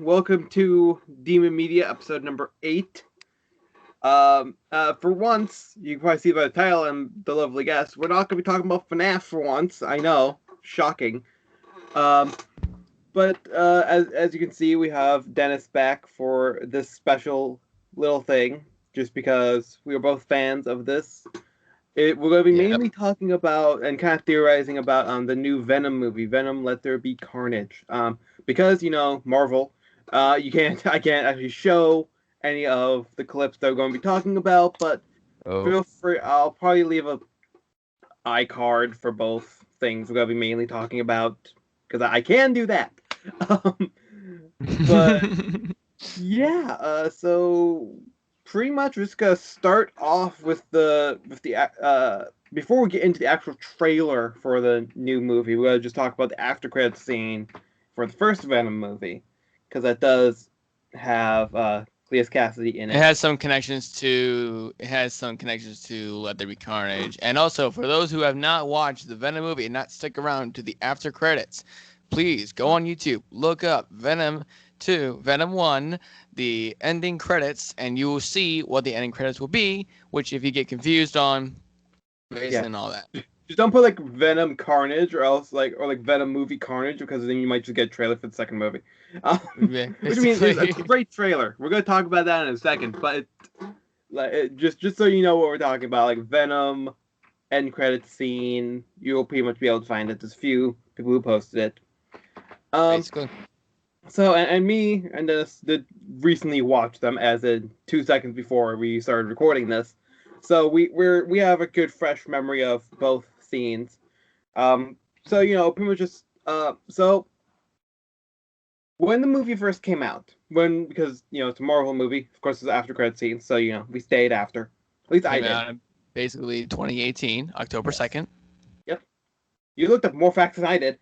Welcome to Demon Media, episode number 8. For once, you can probably see by the title and the lovely guest, we're not going to be talking about FNAF for once. I know, shocking. Um, but as you can see, we have Dennis back for this special little thing, just because we are both fans of this. We're going to be Yep. mainly talking about and kind of theorizing about the new Venom movie, Venom: Let There Be Carnage. Because Marvel, I can't actually show any of the clips that we're going to be talking about, but Oh. feel free. I'll probably leave a iCard for both things we're going to be mainly talking about because I can do that. Um, but yeah, so pretty much we're just gonna start off with the before we get into the actual trailer for the new movie, we're gonna just talk about the after credits scene for the first Venom movie because that does have Cleous Cassidy in It it. has some connections to Let There Be Carnage. And also for those who have not watched the Venom movie and not stick around to the after credits, please go on YouTube, look up Venom 2, Venom 1, the ending credits, and you will see what the ending credits will be, which if you get confused on based Yeah, on all that. just don't put like Venom Carnage or like Venom movie Carnage because then you might just get a trailer for the second movie. Yeah, Which I mean is a basically. great trailer. We're gonna talk about that in a second, but just so you know what we're talking about, like Venom end credit scene, you'll pretty much be able to find it. There's a few people who posted it. Um, Basically. so and me and this did recently watch them as in 2 seconds before we started recording this. So we have a good fresh memory of both scenes. So pretty much just so when the movie first came out, because it's a Marvel movie, of course, it's after credit scene, so we stayed after. At least I Came did. out in basically 2018, October Yes. 2nd. Yep. You looked up more facts than I did.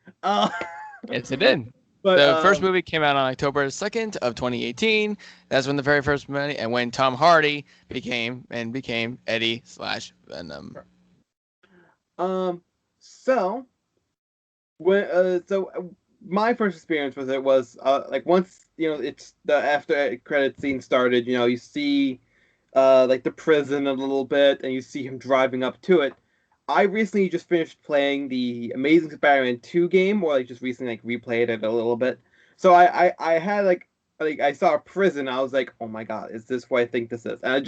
Yes, it did. But The first movie came out on October 2nd of 2018. That's when the very first movie, and when Tom Hardy became Eddie slash Venom. um, so when my first experience with it was like once it's the after credit scene started. You see like the prison a little bit, and you see him driving up to it. I recently just finished playing the Amazing Spider-Man 2 game, or like just recently like replayed it a little bit. So I had like I saw a prison. I was like, oh my god, is this what I think this is? And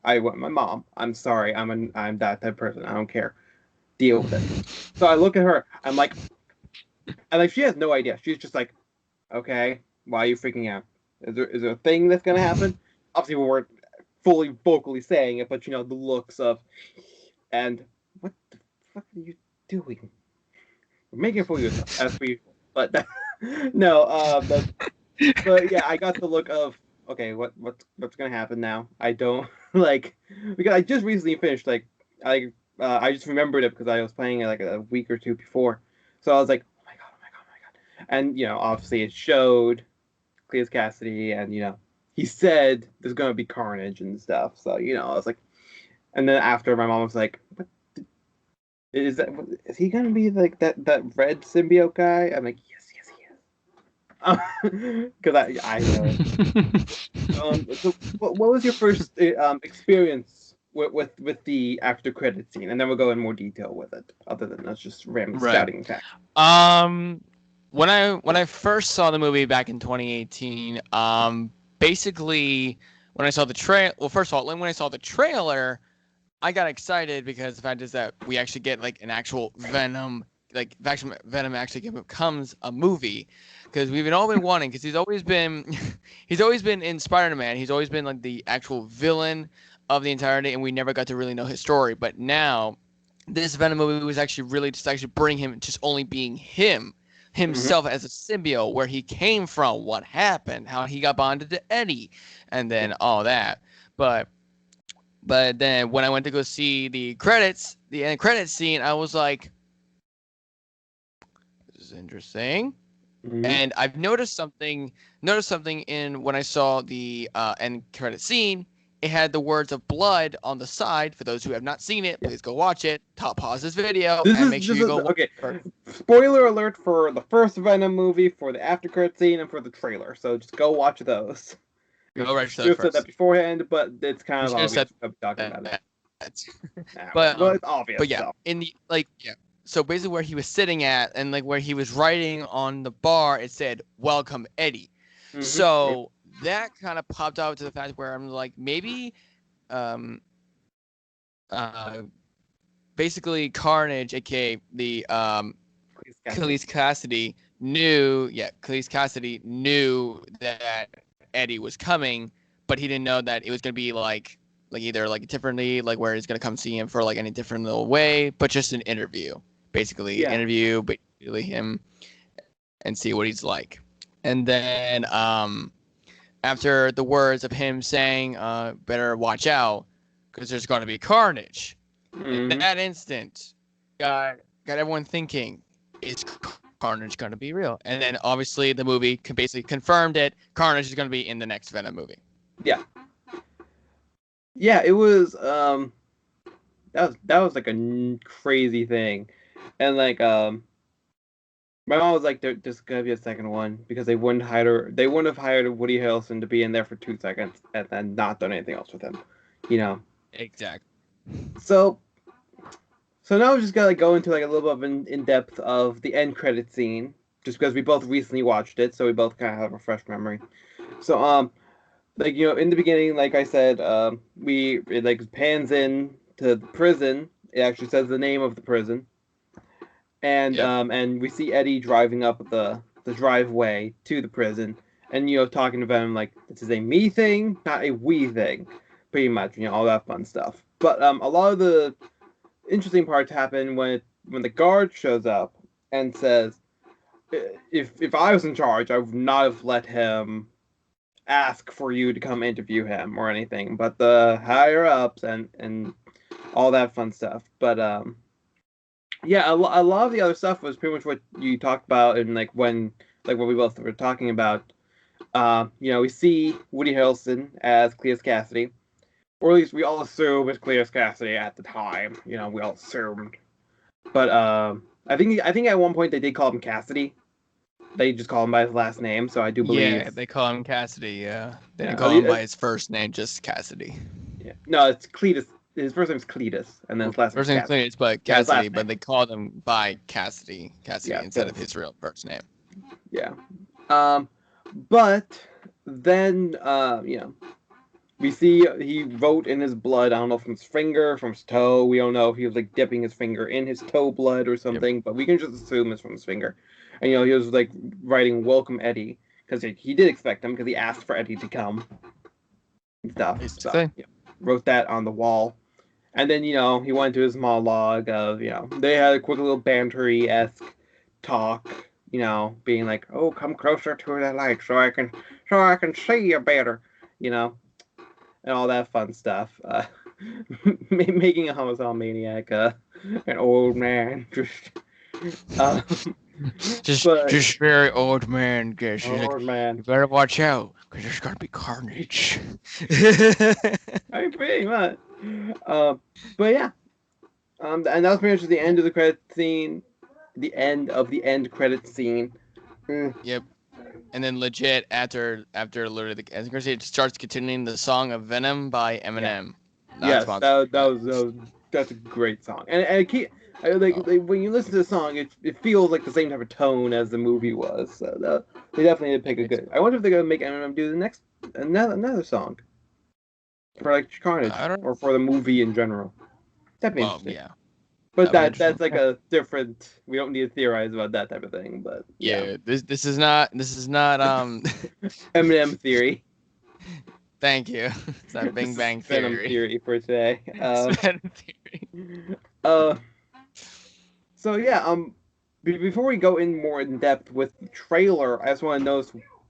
I went, my mom. I'm sorry, I'm that type of person. I don't care. Deal with it. So I look at her. I'm like, and like she has no idea. She's just like, okay, why are you freaking out? Is there a thing that's gonna happen? Obviously, we weren't fully vocally saying it, but the looks of, and what the fuck are you doing? We're making it for yourself, as we. But no, but yeah, I got the look of, okay, what's gonna happen now? I don't like because I just recently finished I just remembered it because I was playing it like a week or two before, so I was like, oh my god, oh my god, oh my god, and obviously it showed Cleous Cassidy, and he said there's gonna be carnage and stuff, so I was like, and then after my mom was like, what is that? Is he gonna be like that red symbiote guy? I'm like, yes, yes, he is. Because I know. So what was your first experience with the after credit scene, and then we'll go in more detail with it. Other than us just rambling, Right. spouting facts. Um, when I first saw the movie back in 2018, basically when I saw the trail, well, first of all, when I saw the trailer, I got excited because the fact is that we actually get like an actual Venom, like Venom actually becomes a movie, because we've been all been wanting, because he's always been, he's always been in Spider-Man, he's always been like the actual villain of the entirety, and we never got to really know his story. But now, this Venom movie was actually really just actually bring him just only being Mm-hmm. himself as a symbiote, where he came from, what happened, how he got bonded to Eddie, and Yeah. then all that. But but then when I went to go see the credits, the end credits scene, I was like, "This is interesting." Mm-hmm. And I've noticed something in when I saw the end credit scene it had the words of blood on the side. For those who have not seen it, please go watch it. Pause this video and make sure you go watch okay. it. Spoiler alert for the first Venom movie, for the after credit scene, and for the trailer. So just go watch those. Go right to Should that have said that first. beforehand, but it's kind You of should have obvious said I'm talking about it. that. Well, But it's obvious. but yeah, So. in the yeah. So basically, where he was sitting at, and like where he was writing on the bar, it said "Welcome, Eddie." Mm-hmm. So that kind of popped out to the fact where I'm like, maybe, basically Carnage, aka the Cleous Cassidy knew that Eddie was coming, but he didn't know that it was gonna be like either like differently, like where he's gonna come see him for like any different little way, but just an interview, basically interview, basically him, and see what he's like. And then after the words of him saying, "Better watch out, because there's gonna be carnage." Mm-hmm. In that instant, got everyone thinking, is Carnage going to be real? And then obviously the movie basically confirmed it. Carnage is going to be in the next Venom movie. Yeah. Yeah, it was that was like a crazy thing. And like my mom was like, there's gonna be a second one, because they wouldn't have hired Woody Harrelson to be in there for 2 seconds and then not done anything else with him. You know. Exactly. So now we just gotta go into like a little bit of in depth of the end credit scene, just because we both recently watched it, so we both kind of have a fresh memory. So like, you know, in the beginning, like I said, it like pans in to the prison. It actually says the name of the prison, and and we see Eddie driving up the driveway to the prison, and you know, talking to Venom like, this is a me thing, not a we thing, pretty much, you know, all that fun stuff. But a lot of the interesting parts happen when the guard shows up and says, if I was in charge, I would not have let him ask for you to come interview him or anything, but the higher ups and all that fun stuff. But yeah, a lot of the other stuff was pretty much what you talked about, and like what we both were talking about. You know, we see Woody Harrelson as Cleous Cassidy, or at least we all assume it's Cleous Cassidy at the time. You know, we all assumed. But I think at one point they did call him Cassidy. They just call him by his last name, so I do believe. Yeah, they call him Cassidy. Yeah, they didn't call him by his first name, just Cassidy. Yeah, no, it's Cletus. His first name's Cletus, and then his last name's Cassidy. Cletus, but Cassidy, but they called him by Cassidy instead of his real first name. Yeah, but then you know, we see he wrote in his blood. I don't know, from his finger, from his toe. We don't know if he was like dipping his finger in his toe blood or something, but we can just assume it's from his finger. And you know, he was like writing "Welcome, Eddie," because he did expect him, because he asked for Eddie to come and stuff. So yeah, wrote that on the wall. And then, you know, he went to his monologue of, you know, they had a quick little bantery-esque talk, you know, being like, "Oh, come closer to the light so I can see you better," you know, and all that fun stuff. Making a homicidal maniac an old man, just very old man. Guess old man. You better watch out, because there's gonna be carnage. I mean, pretty much. But yeah, and that was pretty much the end of the credit scene, the end of the end credit scene. Yep. And then legit after literally it starts continuing the song of Venom by Eminem. Yeah. Yes, that's a great song, and like when you listen to the song, it feels like the same type of tone as the movie was. So they definitely did pick a good. I wonder if they're gonna make Eminem do the next another song for like Carnage, or for the movie in general. That'd be interesting. Yeah. But that's like a different. We don't need to theorize about that type of thing. But yeah. This is not Eminem theory. Thank you. It's not Bing Bang Theory. Venom theory for today. Venom theory. So yeah. Before we go in more in depth with the trailer, I just want to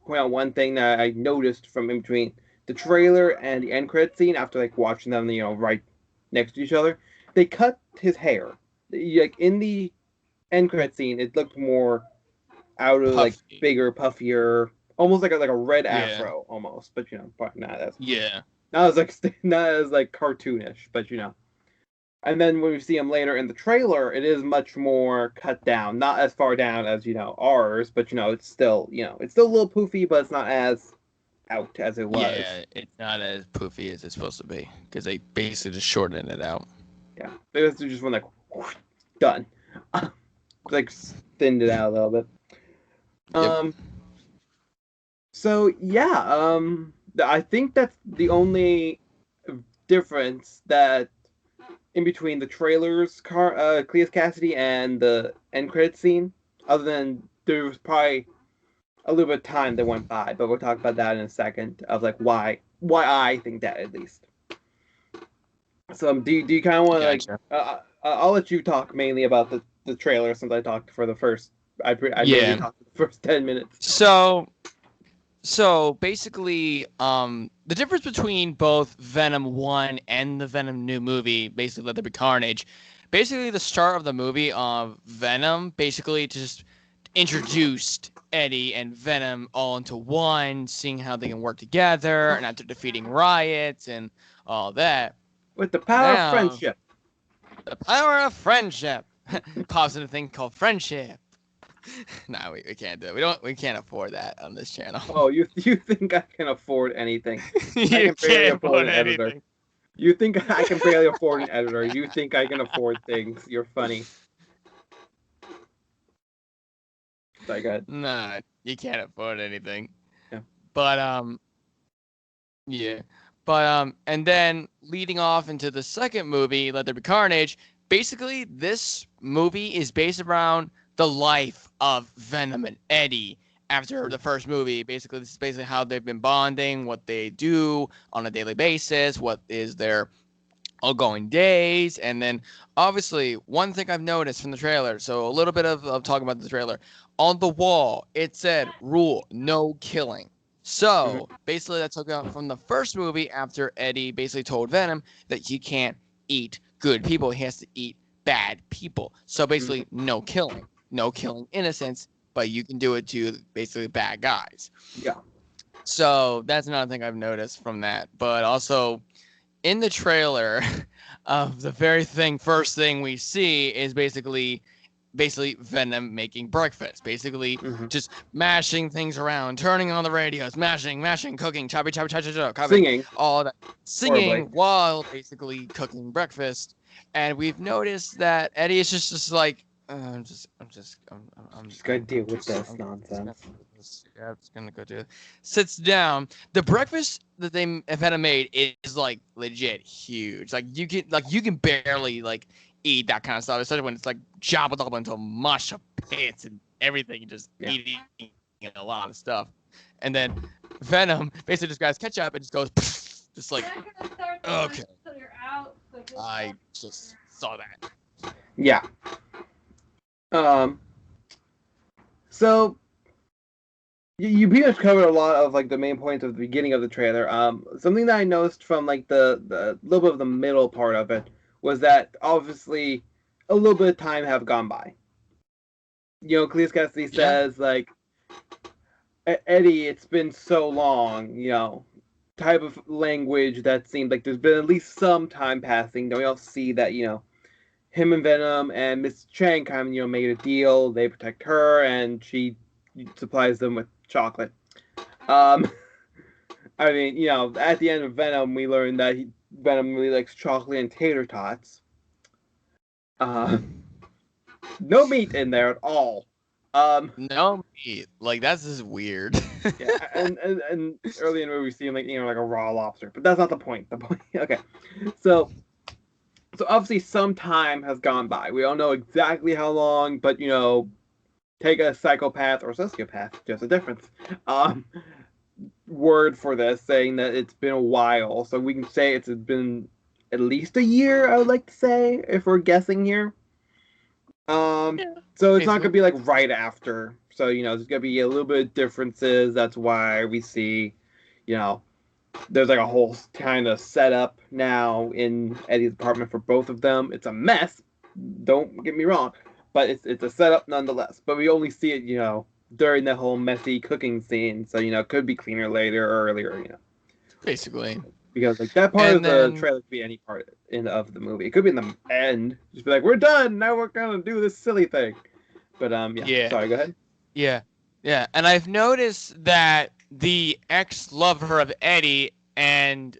point out one thing that I noticed from in between the trailer and the end credit scene, after like watching them, you know, right next to each other. They cut his hair. Like in the end credit scene, it looked more out of like bigger, puffier, almost like a red afro almost. But you know, probably not as. Yeah. not as like cartoonish, but And then when we see him later in the trailer, it is much more cut down, not as far down as ours, but it's still it's still a little poofy, but it's not as out as it was. Yeah, it's not as poofy as it's supposed to be because they basically just shortened it out. Yeah, they just went like whoosh, done, like thinned it out a little bit. Yep. So yeah, I think that's the only difference that in between the trailers, Cleous Cassidy and the end credit scene. Other than there was probably a little bit of time that went by, but we'll talk about that in a second. Of like why I think that at least. So do you kind of want to Gotcha. I'll let you talk mainly about the trailer since I talked for the first. I mainly Yeah. talked for the first 10 minutes. So basically, the difference between both Venom 1 and the Venom new movie, basically Let There Be Carnage, basically the start of the movie of Venom basically just introduced Eddie and Venom all into one, seeing how they can work together, and after defeating riots and all that. With the power of Now, friendship. the power of friendship pops in a thing called friendship. No, we can't do it. We can't afford that on this channel. Oh, you think I can afford anything? You I can barely can't afford afford an editor. anything. You think I can barely afford an editor? You think I can afford things? You're funny. Sorry, go ahead. Nah, you can't afford anything. Yeah. But yeah. But and then leading off into the second movie, Let There Be Carnage, basically this movie is based around the life of Venom and Eddie after the first movie. Basically, this is basically how they've been bonding, what they do on a daily basis, what is their outgoing days, and then obviously one thing I've noticed from the trailer. So a little bit of talking about the trailer. On the wall, it said rule no killing. So basically, that's took out from the first movie after Eddie basically told Venom that he can't eat good people. He has to eat bad people. So basically, no killing innocents, but you can do it to basically bad guys. Yeah. So that's another thing I've noticed from that. But also in the trailer of the first thing we see is basically Venom making breakfast, basically just mashing things around, turning on the radios, mashing, cooking, choppy, Singing. all that, singing Horribly. while basically cooking breakfast. And we've noticed that Eddie is just like, I'm just gonna deal with this nonsense. I'm just gonna go do it. Sits down. The breakfast that they Venom made is like legit huge. Like you can barely like eat that kind of stuff, especially when it's like chopped up into mush of pits and everything. Just eating a lot of stuff, and then Venom basically just grabs ketchup and just goes, just like, okay. I just saw that. Yeah. So you pretty much covered a lot of like the main points of the beginning of the trailer. Something that I noticed from like the little bit of the middle part of it was that obviously a little bit of time have gone by. Cleous Cassidy says like, Eddie, it's been so long. Type of language that seemed like there's been at least some time passing. Then we all see that him and Venom and Miss Chang kind of made a deal. They protect her and she supplies them with chocolate. I mean, at the end of Venom, we learned that Venom really likes chocolate and tater tots. No meat in there at all. No meat. Like that's just weird. Yeah, and early in the movie we see him like like a raw lobster, but that's not the point. The point. Okay, so obviously some time has gone by. We don't know exactly how long, but take a psychopath or sociopath, just a difference. Word for this, saying that it's been a while, so we can say it's been at least a year. I would like to say, if we're guessing here. So it's not gonna be like right after. So there's gonna be a little bit of differences. That's why we see, there's like a whole kind of setup now in Eddie's apartment for both of them. It's a mess. Don't get me wrong, but it's a setup nonetheless. But we only see it, during the whole messy cooking scene. So it could be cleaner later or earlier. Basically. because like that part of And the then trailer could be any part of the movie. It could be in the end. Just be like, we're done. Now we're gonna do this silly thing. But yeah. yeah, Sorry. Go ahead. yeah, yeah. And I've noticed that the ex-lover of Eddie and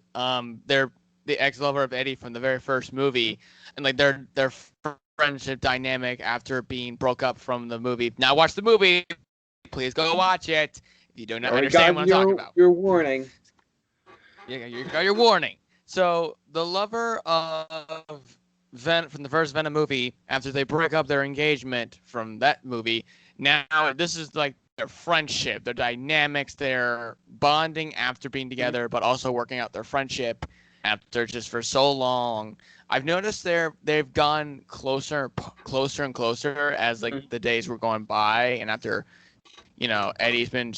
they're the ex-lover of Eddie from the very first movie, and like their friendship dynamic after being broke up from the movie. Now watch the movie. Please go watch it if you do You not already understand got what I'm talking about. your warning. Yeah, you got your warning. So the lover of Venom from the first Venom movie, after they break up their engagement from that movie, now this is like their friendship, their dynamics, their bonding after being together, but also working out their friendship after just for so long. I've noticed they've gone closer and closer as like Mhm. the days were going by, and after Eddie's been,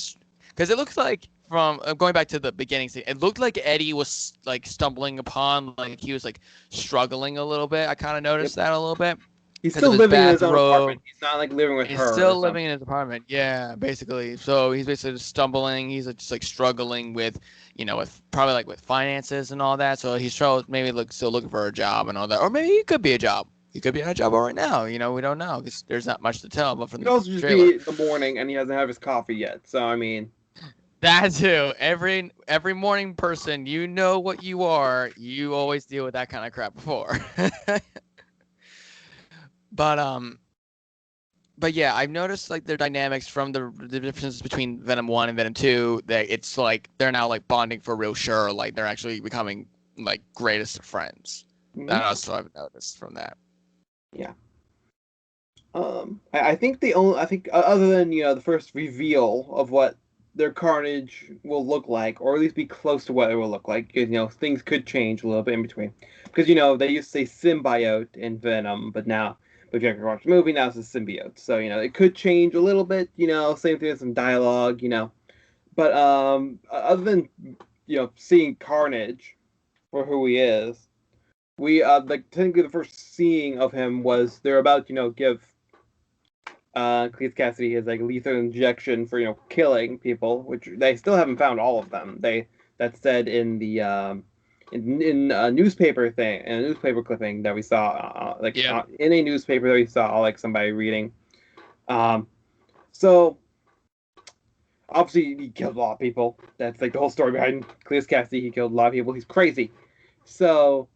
because it looks like from going back to the beginning scene, it looked like Eddie was like stumbling upon, like he was like struggling a little bit. I kind of Yep. noticed that a little bit He's because still of his living in his own bathrobe. apartment. He's not like living with He's her or still something. living in his apartment. Yeah, basically. So he's basically just stumbling. He's just like struggling with, with probably like with finances and all that. So he's maybe still looking for a job and all that, or maybe he could be a job. He could be on a job right now. We don't know because there's not much to tell. But It from could the also just trailer, be the morning and he hasn't had his coffee yet. So I mean, that too. Every morning person, you know what you are. You always deal with that kind of crap before. but but yeah, I've noticed like their dynamics from the differences between Venom 1 and Venom 2 that it's like they're now like bonding for real sure, like they're actually becoming like greatest of friends. mhm, That's what I've noticed from that. yeah. I think other than the first reveal of what their Carnage will look like, or at least be close to what it will look like, because things could change a little bit in between. Because they used to say symbiote in Venom, but if you ever watch the movie, now it's a symbiote. So it could change a little bit. Same thing with some dialogue. But other than seeing Carnage for who he is, we like technically the first seeing of him was they're about give Cleous Cassidy his like lethal injection for killing people, which they still haven't found all of them. That's said in the in a newspaper thing, in a newspaper clipping that we saw, Yep. in a newspaper that we saw, like somebody reading. Um, so obviously he killed a lot of people. That's like the whole story behind Cleous Cassidy. He killed a lot of people. He's crazy. So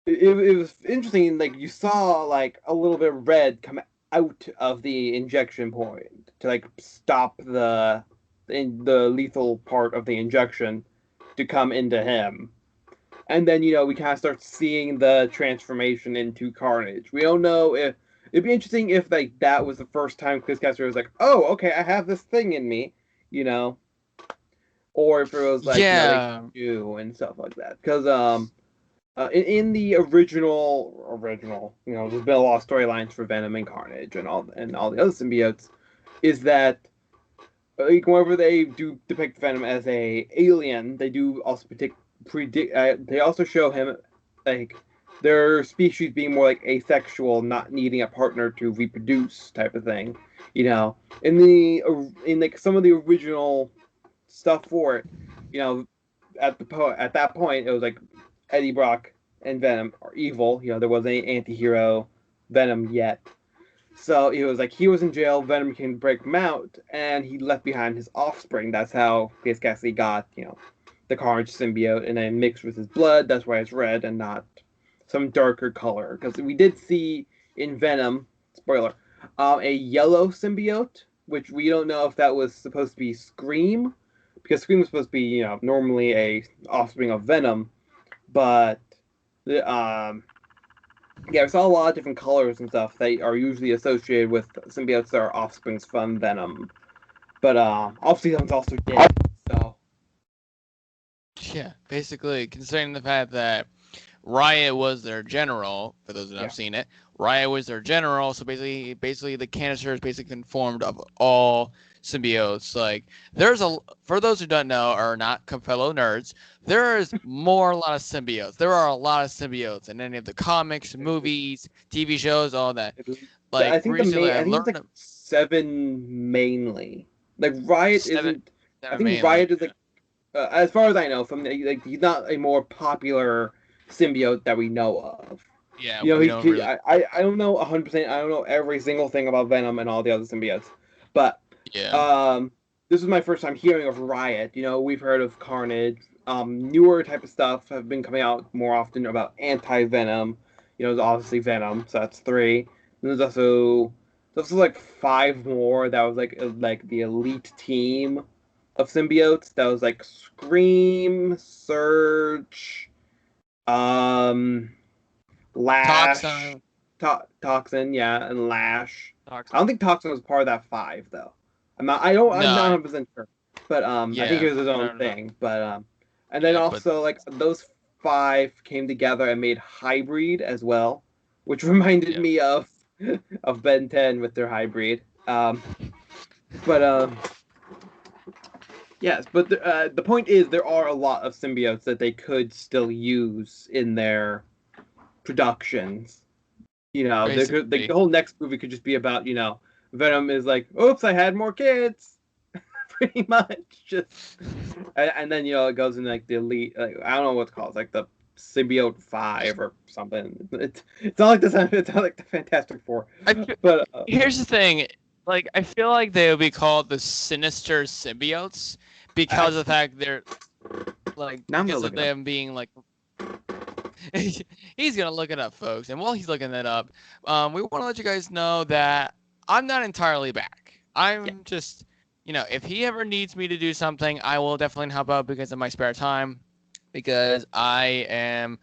it was interesting. Like you saw like a little bit of red come out of the injection point to like stop the lethal part of the injection to come into him. And then we kind of start seeing the transformation into Carnage. We don't know if it'd be interesting if like that was the first time Chris Caster was like, "Oh, okay, I have this thing in me," you know, or if it was like they Yeah. do and stuff like that. Because in the original, there's been a lot of storylines for Venom and Carnage and all the other symbiotes. Is that like whenever they do depict Venom as a alien, they do also predict. They also show him like their species being more like asexual, not needing a partner to reproduce, type of thing. In like some of the original stuff for it, you know, at that point it was like Eddie Brock and Venom are evil. There wasn't any anti-hero Venom yet. So he was like he was in jail. Venom can break him out, and he left behind his offspring. That's how Cleous Cassidy got the Carnage symbiote, and then mixed with his blood. That's why it's red and not some darker color. Because we did see in Venom, spoiler, a yellow symbiote, which we don't know if that was supposed to be Scream, because Scream was supposed to be normally a offspring of Venom, but the yeah, we saw a lot of different colors and stuff that are usually associated with symbiotes that are offsprings from Venom. But obviously, that one's also dead. So Yeah. Basically, considering the fact that Riot was their general, for those that yeah, have seen it, Riot was their general. So basically, the canister is basically informed of all symbiotes. Like, for those who don't know or not fellow nerds, there is a lot of symbiotes. There are a lot of symbiotes in any of the comics, movies, TV shows, all that. Like, recently, I I think it's learned like seven mainly. Like Riot seven, isn't. I seven think mainly. Riot is like as far as I know, he's not a more popular symbiote that we know of. Yeah, You know, we don't really. I don't know 100%. I don't know every single thing about Venom and all the other symbiotes, but Yeah. um, this was my first time hearing of Riot. You know, we've heard of Carnage. Newer type of stuff have been coming out more often about anti-Venom. You know, there's obviously Venom, so that's three. And there's also like five more that was like the elite team of symbiotes. That was like Scream, Surge, um, Lash, Toxin. Toxin, yeah, and Lash. I Toxin. don't think Toxin was part of that five though. I'm not No. 100% sure. But I think Yeah. it was his own No. No. thing. But and then Yeah. But also like those five came together and made Hybrid as well, which reminded yeah. me of Ben 10 with their Hybrid. But yes, but the point is there are a lot of symbiotes that they could still use in their productions. You know, the Basically. whole next movie could just be about, you know, Venom is like, oops, I had more kids, pretty much. Just and then you know it goes in like the elite, like, I don't know what it's called, like the symbiote five or something. It's not like the it's not like the Fantastic Four, I fe- but Here's the thing. Like, I feel like they would be called the sinister symbiotes because of the actually, fact they're like now I'm gonna because look of it up. them being like he's gonna look it up, folks. And while he's looking that up, we want to let you guys know that I'm not entirely back. Yeah, I'm just, if he ever needs me to do something, I will definitely help out because of my spare time. Because I am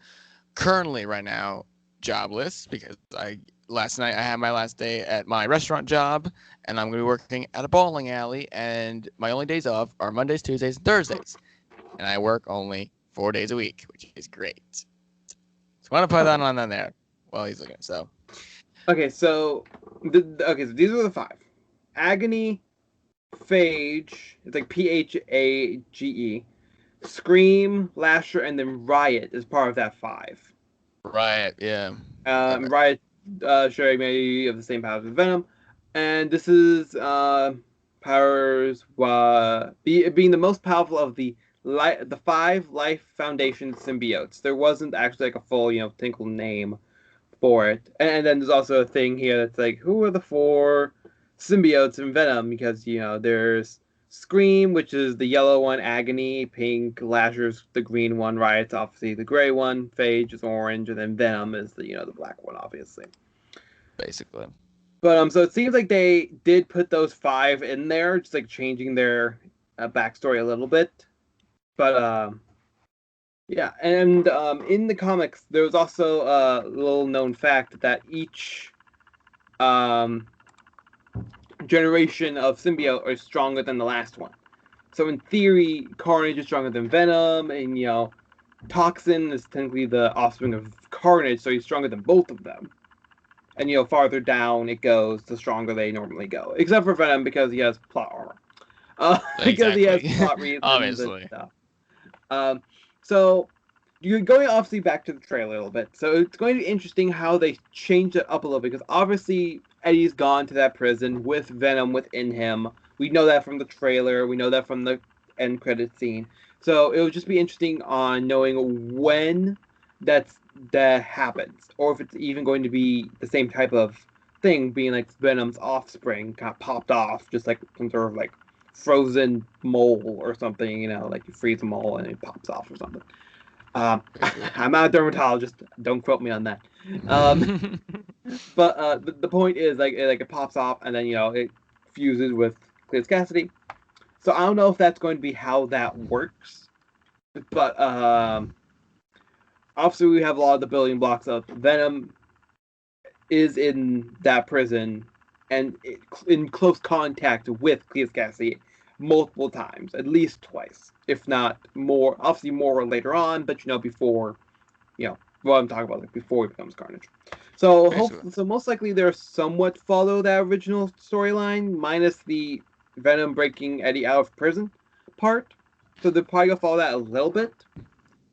currently right now jobless because I last night I had my last day at my restaurant job and I'm going to be working at a bowling alley and my only days off are Mondays, Tuesdays, and Thursdays. And I work only 4 days a week, which is great. So I want to put that okay, on there while he's looking. So okay. So okay, so these are the five: Agony, Phage. It's like Phage. Scream, Lasher, and then Riot is part of that five. right, yeah. Okay. Riot sharing many of the same powers with Venom, and this is powers being the most powerful of the five Life Foundation symbiotes. There wasn't actually like a full Tinkle name for it, and then there's also a thing here that's like who are the four symbiotes in Venom because there's Scream, which is the yellow one, Agony, pink, Lasher's the green one, Riot's obviously the gray one, Phage is orange, and then Venom is the black one, obviously. Basically. But so it seems like they did put those five in there, just like changing their backstory a little bit. But yeah, and in the comics, there was also a little known fact that each um, generation of symbiote are stronger than the last one. So in theory, Carnage is stronger than Venom, and Toxin is technically the offspring of Carnage, so he's stronger than both of them. And farther down it goes, the stronger they normally go. Except for Venom because he has plot armor. Because he has Exactly. plot reasons and Obviously. stuff. Um, so you're going obviously back to the trailer a little bit. So it's going to be interesting how they change it up a little bit because obviously Eddie's gone to that prison with Venom within him. We know that from the trailer. We know that from the end credit scene. So it would just be interesting on knowing when that happens, or if it's even going to be the same type of thing, being like Venom's offspring kind of popped off, just like some sort of like frozen mole or something. Like you freeze a mole and it pops off or something. Basically. I'm not a dermatologist. Don't quote me on that. Um, but the point is like it pops off and then it fuses with Cleous Cassidy. So I don't know if that's going to be how that works. But obviously we have a lot of the building blocks of Venom is in that prison and in close contact with Cleous Cassidy multiple times, at least twice, if not more. Obviously more later on, but before what I'm talking about, like before he becomes Carnage. So Basically. hopefully, so most likely they're somewhat follow that original storyline, minus the Venom breaking Eddie out of prison part. So they're probably gonna follow that a little bit,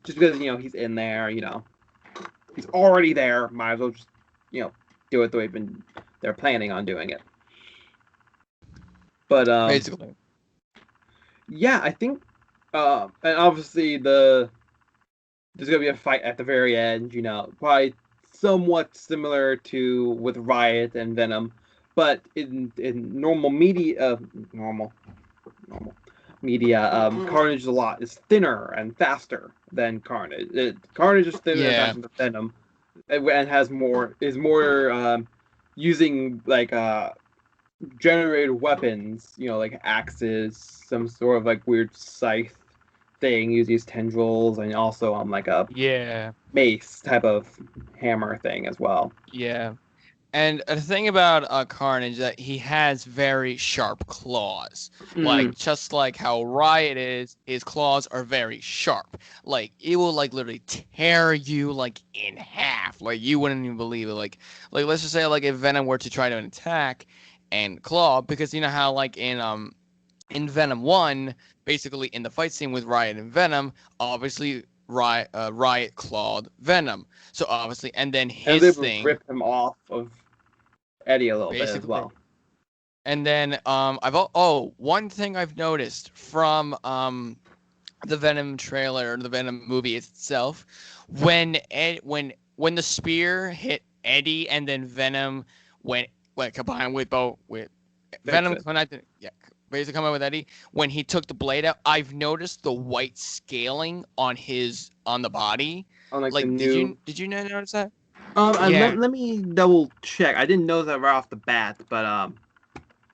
just because he's in there. He's already there. Might as well just you know do it the way they're planning on doing it. But Basically. yeah, I think. And obviously there's gonna be a fight at the very end. You know, probably somewhat similar to with Riot and Venom, but in normal normal media, Carnage is thinner and faster than Carnage. Carnage is thinner and Yeah, faster than Venom, and has more using like generated weapons. You know, like axes, some sort of like weird scythe thing, uses tendrils, and also like a yeah, mace type of hammer thing as well. yeah. And the thing about Carnage that he has very sharp claws. Mm. Like just like how Riot is, his claws are very sharp. Like it will like literally tear you like in half. Like you wouldn't even believe it. Like let's just say like if Venom were to try to attack and claw, because you know how like in Venom 1, basically in the fight scene with Riot and Venom, obviously Riot clawed Venom. So obviously, and then And I was his able to thing rip him off of Eddie a little bit as basically. well. And then one thing I've noticed from the Venom trailer or the Venom movie itself, when the spear hit Eddie and then Venom went combined with both with Fix Venom it connected, yeah, basically coming with Eddie when he took the blade out. I've noticed the white scaling on the body. on like the Like, new. did you notice that? And Yeah, let me double check. I didn't know that right off the bat, but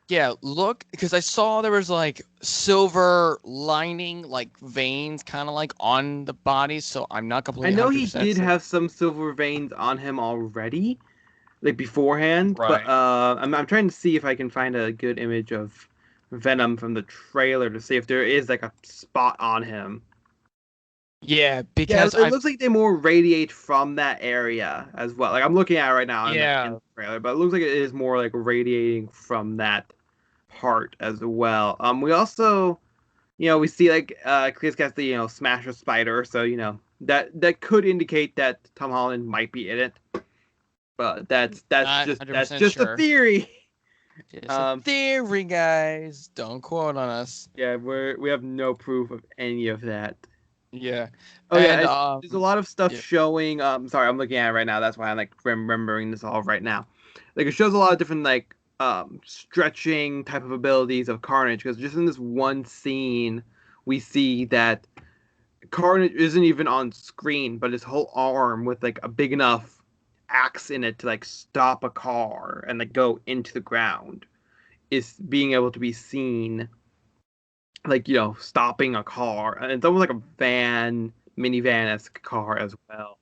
yeah, look, because I saw there was like silver lining, like veins, kind of like on the body. So I'm not I completely know he 100% did sure. have some silver veins on him already, like beforehand. But Right. I'm trying to see if I can find a good image of Venom from the trailer to see if there is like a spot on him. Yeah, Yeah, because it I've looks like they more radiate from that area as well. Like I'm looking at it right now in yeah, the trailer, but it looks like it is more like radiating from that part as well. We also, we see like Cleous Cassidy, smash a spider, so that could indicate that Tom Holland might be in it, but that's not just that's 100% just a sure. theory. Just a Um, theory, guys. Don't quote on us. yeah, we have no proof of any of that. Yeah, Oh yeah, and there's a lot of stuff yeah, showing. Sorry, I'm looking at it right now. That's why I'm like remembering this all right now. Like it shows a lot of different like stretching type of abilities of Carnage because just in this one scene, we see that Carnage isn't even on screen, but his whole arm with like a big enough axe in it to like stop a car and like go into the ground is being able to be seen like stopping a car, and it's almost like a minivan-esque car as well.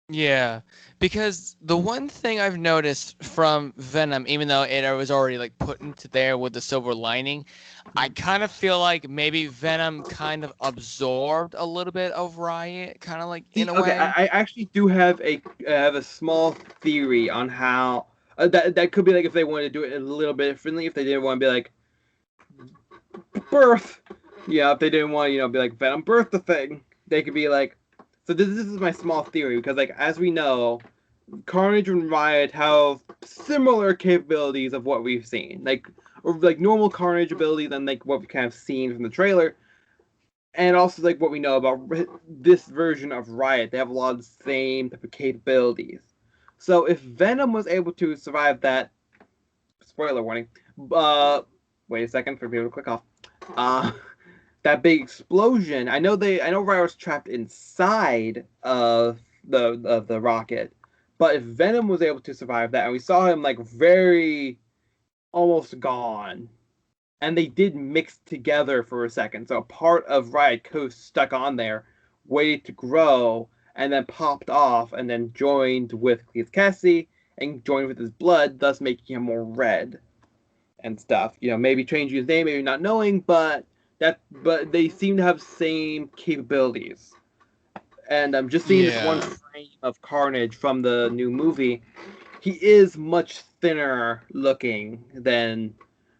yeah, because the one thing I've noticed from Venom, even though it was already like put into there with the silver lining, I kind of feel like maybe Venom kind of absorbed a little bit of Riot, kind of like in See, a okay, way. I actually do have a small theory on how that could be like if they wanted to do it a little bit differently, if they didn't want to be like birth, if they didn't want to be like Venom birth the thing, they could be like. So this is my small theory because like as we know, Carnage and Riot have similar capabilities of what we've seen, or like normal Carnage abilities and like what we've kind of seen from the trailer, and also like what we know about this version of Riot. They have a lot of the same type of capabilities. So if Venom was able to survive that, spoiler warning. Uh, wait a second for people to click off. Uh, that big explosion. I know Riot was trapped inside of the rocket, but if Venom was able to survive that, and we saw him like very almost gone, and they did mix together for a second, so a part of Riot Coast stuck on there, waited to grow, and then popped off, and then joined with Cleous Cassidy and joined with his blood, thus making him more red and stuff. Maybe changing his name, maybe not knowing, but they seem to have same capabilities. And just seeing this one Yeah, frame of Carnage from the new movie, he is much thinner looking than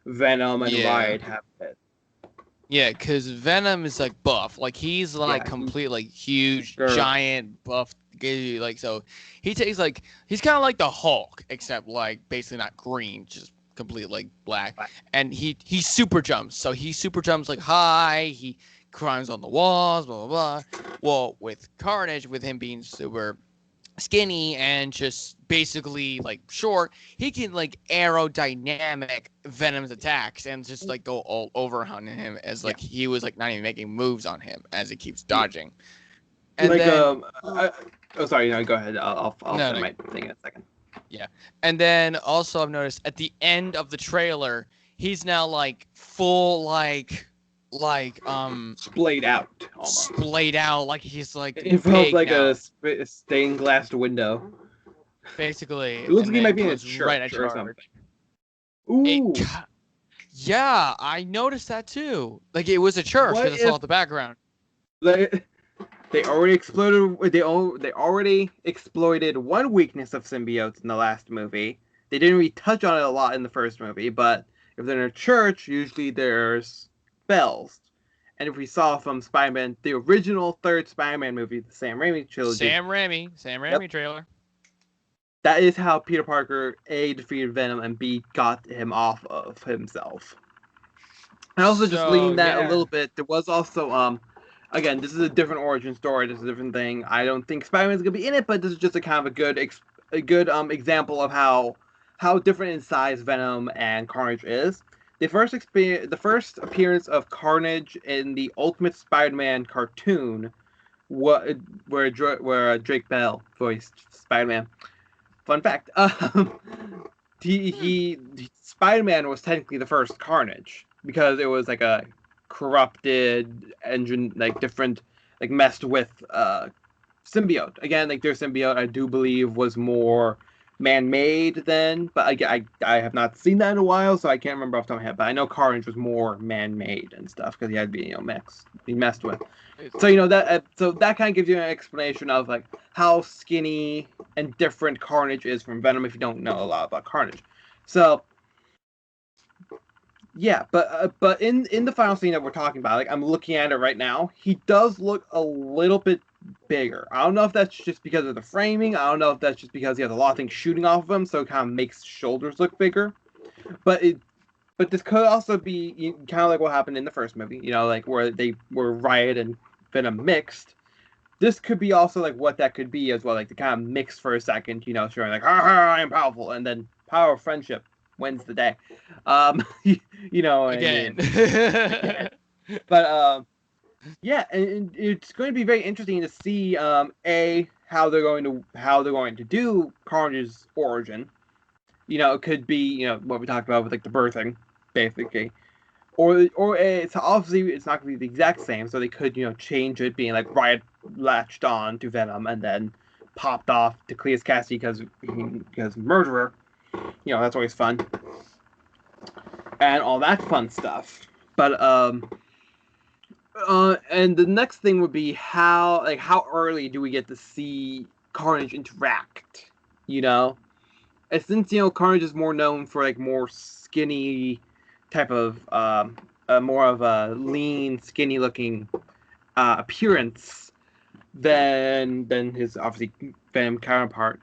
Venom and yeah, Riot have it. yeah. Because Venom is like buff, like he's like Yeah, he's complete, like huge, girth. giant buff. Like so, he takes like he's kind of like the Hulk, except like basically not green, just complete like black. And he super jumps. So he super jumps like high. He crimes on the walls, blah, blah, blah. Well, with Carnage, with him being super skinny and just basically like short, he can like aerodynamic Venom's attacks and just like go all over on him as like he was like not even making moves on him as he keeps dodging. And Like then oh sorry, no, go ahead. I'll no, say no, my thing in a second. yeah. And then also I've noticed at the end of the trailer, he's now like full like Splayed out almost. splayed out like he's like In front of big like now, a stained glass window. basically, It looks and like he might then be in a goes right at church or charge. something. Ooh. Yeah, I noticed that too. Like it was a church What because I saw if the background. they already exploited they already exploited one weakness of symbiotes in the last movie. They didn't really touch on it a lot in the first movie, but if they're in a church, usually there's bells. And if we saw from Spider-Man, the original third Spider-Man movie, the Sam Raimi trilogy, Sam Raimi yep, trailer. that is how Peter Parker A defeated Venom and B got him off of himself. And also just So leaning that a yeah, little bit, there was also again, this is a different origin story, this is a different thing. I don't think Spider-Man's gonna be in it, but this is just a kind of a good example of how different in size Venom and Carnage is. The first appearance of Carnage in the Ultimate Spider-Man cartoon, what where Drake Bell voiced Spider-Man. Fun fact, he Spider-Man was technically the first Carnage because it was like a corrupted engine, like different, like messed with symbiote. Again, like their symbiote, I do believe was more man-made then, but I have not seen that in a while, so I can't remember off the top of my head. But I know Carnage was more man-made and stuff because he had to be messed with. So so that kind of gives you an explanation of like how skinny and different Carnage is from Venom if you don't know a lot about Carnage. So yeah, but in the final scene that we're talking about, like I'm looking at it right now, he does look a little bit bigger. I don't know if that's just because of the framing. I don't know if that's just because he has a lot of things shooting off of him, so it kind of makes shoulders look bigger. But this could also be kind of like what happened in the first movie, like where Riot and Venom mixed. This could be also like what that could be as well, like to kind of mix for a second, showing like, ha ha, I am powerful, and then power of friendship wins the day. You know what I again. mean? Again. But yeah, and it's going to be very interesting to see how they're going to do Carnage's origin. It could be what we talked about with like the birthing, basically, or it's obviously it's not going to be the exact same. So they could change it, being like Riot latched on to Venom and then popped off to Cleous Cassidy because murderer. That's always fun and all that fun stuff. But and the next thing would be how early do we get to see Carnage interact? And since Carnage is more known for like more skinny type of more of a lean, skinny looking appearance than his obviously Venom counterpart.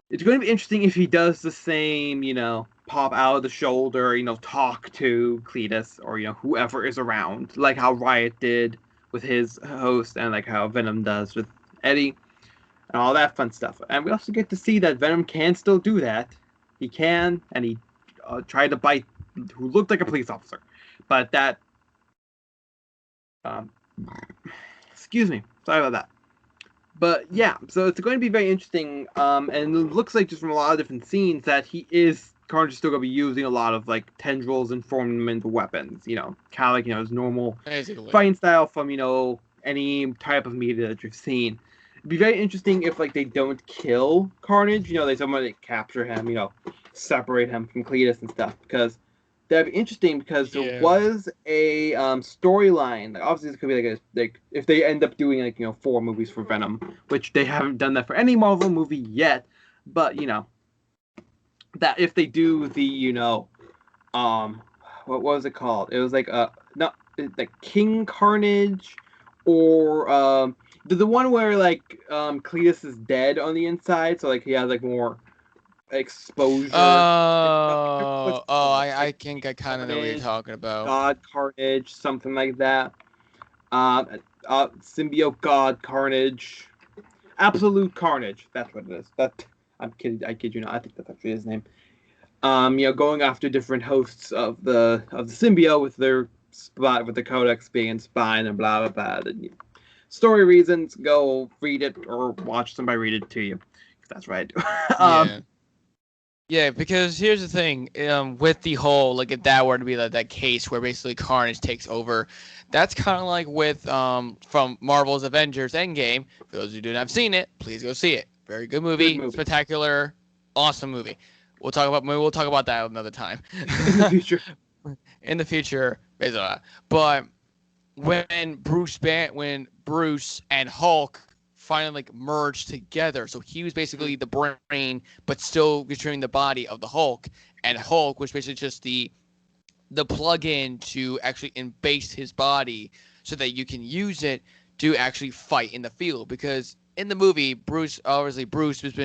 It's going to be interesting if he does the same, pop out of the shoulder, talk to Cletus or whoever is around, like how Riot did with his host, and like how Venom does with Eddie, and all that fun stuff. And we also get to see that Venom can still do that. He can, and he tried to bite who looked like a police officer, but that, um, excuse me, sorry about that. But yeah, so it's going to be very interesting, and it looks like just from a lot of different scenes that Carnage is still going to be using a lot of like tendrils and forming them into weapons. Kind of like his normal Basically. fighting style from any type of media that you've seen. It'd be very interesting if like they don't kill Carnage. They someone capture him. Separate him from Cletus and stuff, because that'd be interesting because there was a storyline. Like, obviously, this could be like if they end up doing like 4 movies for Venom, which they haven't done that for any Marvel movie yet. But that if they do the what was it called? It was like not like King Carnage, or the one where like Cletus is dead on the inside, so like he has like more exposure. I think I kind of know what you're talking about. God Carnage, something like that. Symbiote God Carnage, Absolute Carnage. That's what it is. I'm kidding. I kid you not. I think that's actually his name. Going after different hosts of the symbiote with their spot with the codex being spine and blah blah blah. And, story reasons, go read it or watch somebody read it to you. That's right. Yeah. Yeah, because here's the thing, with the whole, like, if that were to be like that case where basically Carnage takes over, that's kind of like with from Marvel's Avengers Endgame. For those who do not have seen it, please go see it. Very good Good movie, movie spectacular, awesome movie. We'll talk about that another time. in the future. In the future, based on that. But when Bruce and Hulk finally like merged together, so he was basically the brain, but still retrieving the body of the Hulk, and Hulk was basically just the plug-in to actually embase his body so that you can use it to actually fight in the field. Because in the movie, Bruce has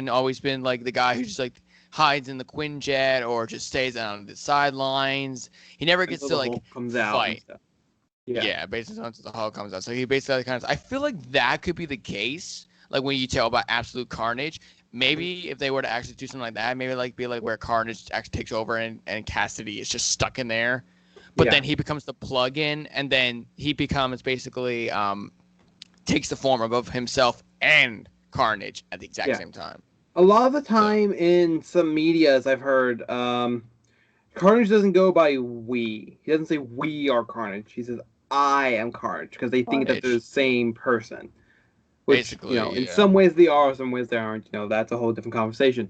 always been like the guy who just like hides in the Quinjet or just stays on the sidelines. He never gets Until to the like Hulk comes out and fight. stuff. Yeah. Yeah, basically until the Hulk comes out. So he basically kind of. I feel like that could be the case. Like when you tell about Absolute Carnage, maybe if they were to actually do something like that, maybe like be like where Carnage actually takes over and Cassidy is just stuck in there, but Yeah. then he becomes the plug-in, and then he becomes basically takes the form of himself and Carnage at the exact Yeah. same time. A lot of the So time in some medias I've heard, Carnage doesn't go by we. He doesn't say we are Carnage. He says I am Carnage because they think that they're the Carnage, same person. Which, basically, in yeah, some ways they are, some ways they aren't. That's a whole different conversation.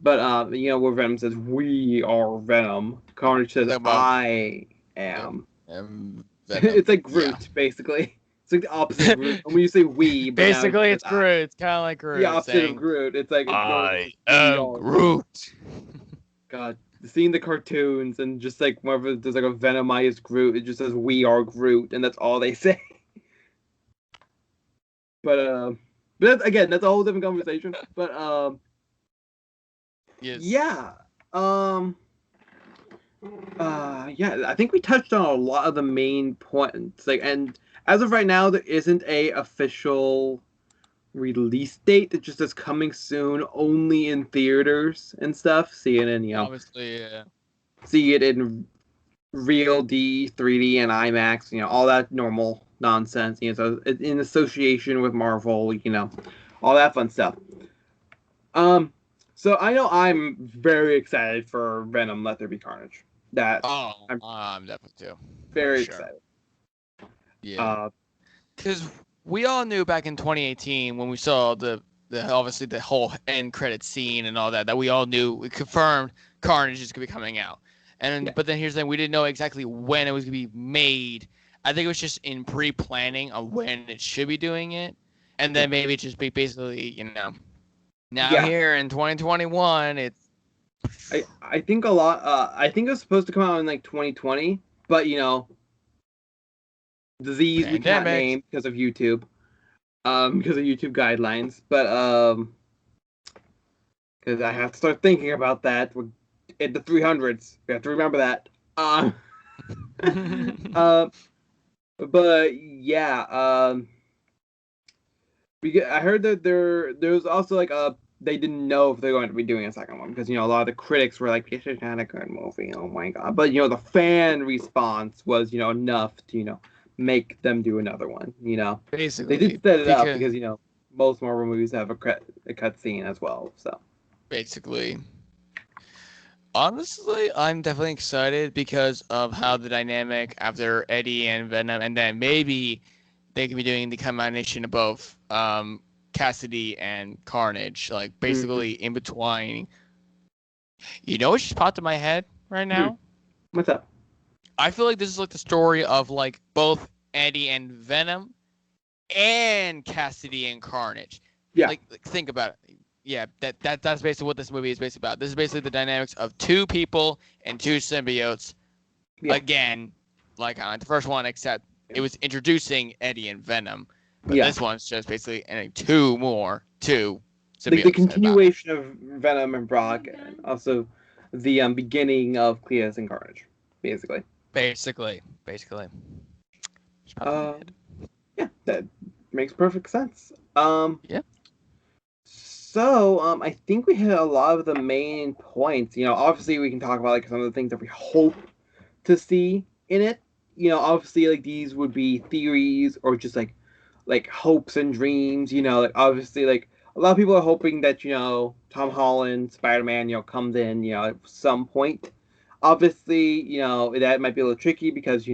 But where Venom says we are Venom, Carnage says talk about I yeah, am. Venom, It's like yeah. Groot, basically. It's like the opposite of Groot. And when you say we, but now he Basically, says it's I. Groot. It's kind of like The Groot opposite of saying, Groot. It's like it normally "I says we am are Venom. Groot." God, seeing the cartoons and just like whenever there's like a Venomized Groot, it just says we are Groot, and that's all they say. But again, that's a whole different conversation. But Yes. yeah, um, yeah, I think we touched on a lot of the main points. Like, and as of right now, there isn't a official release date. It just says coming soon, only in theaters and stuff. See it in Obviously, yeah. see it in real D, 3D, and IMAX. All that normal nonsense. So in association with Marvel. All that fun stuff. Um, so I know I'm very excited for Venom: Let There Be Carnage. That Oh, I'm I'm definitely too, for very sure. excited. Yeah, Uh, because we all knew back in 2018 when we saw the obviously the whole end credit scene and all that we all knew, we confirmed Carnage is gonna be coming out. yeah, But then here's the thing, we didn't know exactly when it was gonna be made. I think it was just in pre-planning of when it should be doing it, and yeah, then maybe it just be basically, now yeah. here in 2021, it's I think a lot. I think it was supposed to come out in like 2020, but disease we cannot pandemic. name because of YouTube. Because of YouTube guidelines. But because I have to start thinking about that. We're in the 300s. We have to remember that. Uh, but yeah. I heard that there's also like they didn't know if they're going to be doing a second one because a lot of the critics were like, this is not a good movie. Oh my god! But the fan response was enough to make them do another one. They Basically, did set it up because because most Marvel movies have a cut scene as well. So basically, honestly, I'm definitely excited because of how the dynamic after Eddie and Venom, and then maybe they could be doing the combination of both Cassidy and Carnage, like mm-hmm. basically in between. You know what just popped in my head right Hmm. now? What's up? I feel like this is like the story of like both Eddie and Venom and Cassidy and Carnage. Yeah, Like think about it. Yeah, that's basically what this movie is basically about. This is basically the dynamics of two people and two symbiotes yeah, again, like on the first one, except it was introducing Eddie and Venom, but yeah. this one's just basically adding two Like the symbiotes in battle. continuation of Venom and Brock, and also the beginning of Cleous and Carnage, basically. Basically. Just popped in my Um, head. That makes perfect sense. Yeah. So I think we hit a lot of the main points. Obviously we can talk about like some of the things that we hope to see in it. Obviously like these would be theories or just like hopes and dreams. Like obviously like a lot of people are hoping that Tom Holland Spider-Man comes in at some point. Obviously that might be a little tricky because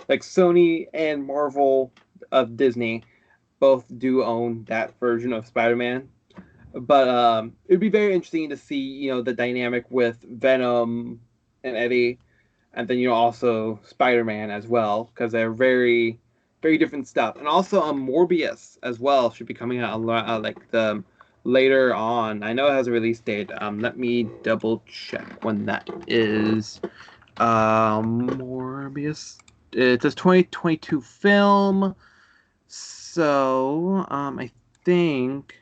like Sony and Marvel of Disney both do own that version of Spider-Man. But it'd be very interesting to see the dynamic with Venom and Eddie, and then also Spider-Man as well, because they're very very different stuff. And also Morbius as well should be coming out a lot like the later on. I know it has a release date. Let me double check when that is. Morbius. It says 2022 film. So I think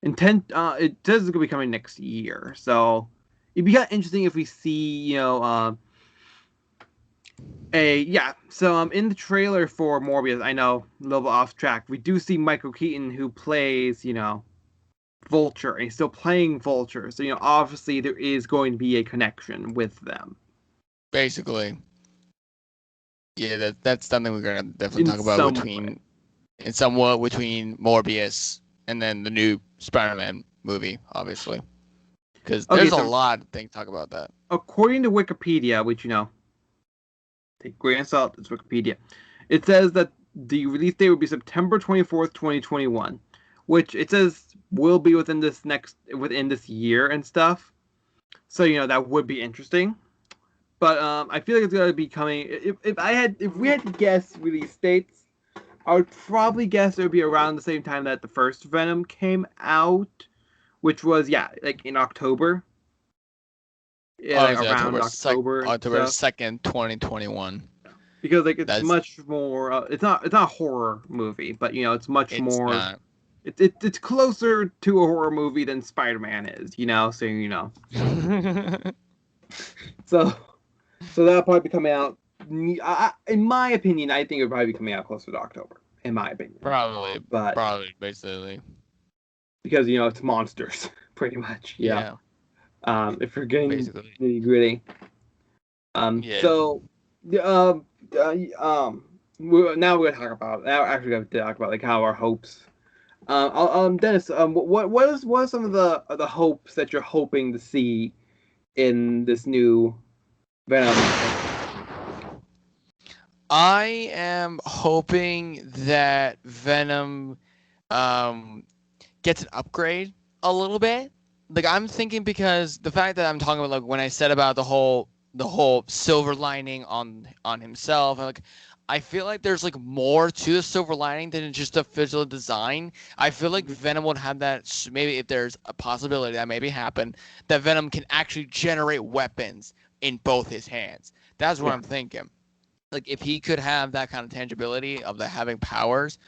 intent. It says it's gonna be coming next year. So it'd be kind of interesting if we see a yeah. So in the trailer for Morbius, I know a little bit off track. We do see Michael Keaton who plays Vulture, and he's still playing Vulture. So obviously there is going to be a connection with them Basically. Yeah, that's something we're gonna definitely in talk about some way. somewhat between Morbius and then the new Spider-Man movie, obviously, because Okay, there's a so lot of things to talk about that. according to Wikipedia, which take grain of salt, it's Wikipedia. It says that the release date would be September 24th, 2021, which it says will be within this year and stuff. So that would be interesting. But I feel like it's gonna be coming. If we had to guess release dates, I would probably guess it would be around the same time that the first Venom came out, which was like in October. Yeah, like Honestly, around October and October stuff. 2nd, 2021. Because like it's That's much more. It's not a horror movie, but it's much it's more. not. It's closer to a horror movie than Spider-Man is. So so that'll probably be coming out. In my opinion, I think it'll probably be coming out closer to October. In my opinion, probably, but basically. because it's monsters, pretty much. Yeah, If we're getting basically. nitty gritty. Yeah. So, now we're gonna talk about. Now, actually, we're gonna talk about like how our hopes. Dennis, what are some of the hopes that you're hoping to see in this new Venom? I am hoping that Venom gets an upgrade a little bit. Like I'm thinking because the fact that I'm talking about like when I said about the whole silver lining on himself, like I feel like there's like more to the silver lining than just a physical design. I feel like Venom would have that maybe if there's a possibility that maybe happen that Venom can actually generate weapons in both his hands. That's what Yeah, I'm thinking. Like if he could have that kind of tangibility of the having powers